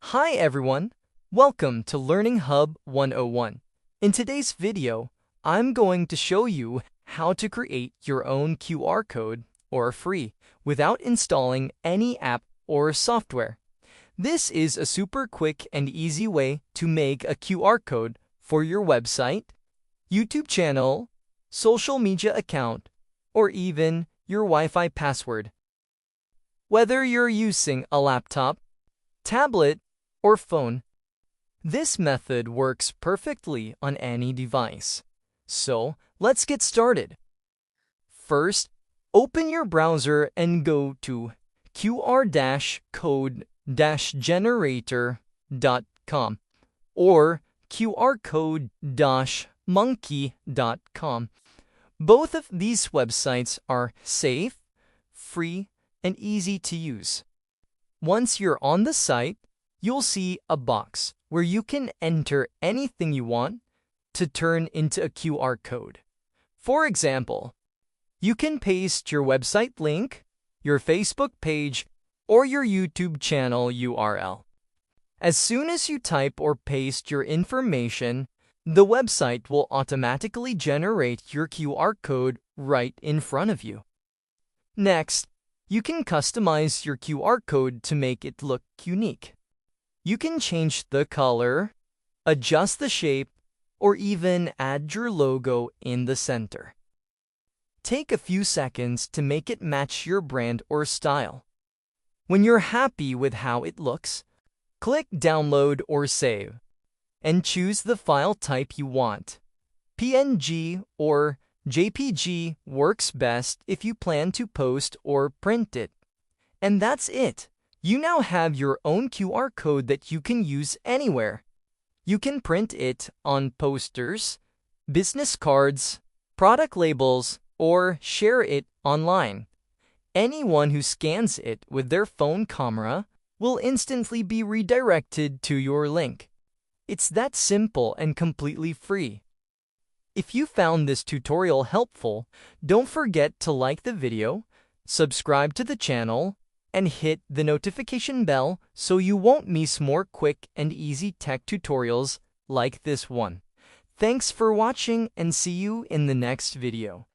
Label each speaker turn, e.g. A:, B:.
A: Hi everyone, welcome to Learning Hub 101. In today's video, I'm going to show you how to create your own QR code for free without installing any app or software. This is a super quick and easy way to make a QR code for your website, YouTube channel, social media account, or even your Wi-Fi password. Whether you're using a laptop, tablet, or phone, this method works perfectly on any device. So, let's get started. First, open your browser and go to qr-code-generator.com or qrcode-monkey.com. Both of these websites are safe, free, and easy to use. Once you're on the site, you'll see a box where you can enter anything you want to turn into a QR code. For example, you can paste your website link, your Facebook page, or your YouTube channel URL. As soon as you type or paste your information, the website will automatically generate your QR code right in front of you. Next, you can customize your QR code to make it look unique. You can change the color, adjust the shape, or even add your logo in the center. Take a few seconds to make it match your brand or style. When you're happy with how it looks, click Download or Save, and choose the file type you want. PNG or JPG works best if you plan to post or print it. And that's it. You now have your own QR code that you can use anywhere. You can print it on posters, business cards, product labels, or share it online. Anyone who scans it with their phone camera will instantly be redirected to your link. It's that simple and completely free. If you found this tutorial helpful, don't forget to like the video, subscribe to the channel, and hit the notification bell so you won't miss more quick and easy tech tutorials like this one. Thanks for watching and see you in the next video.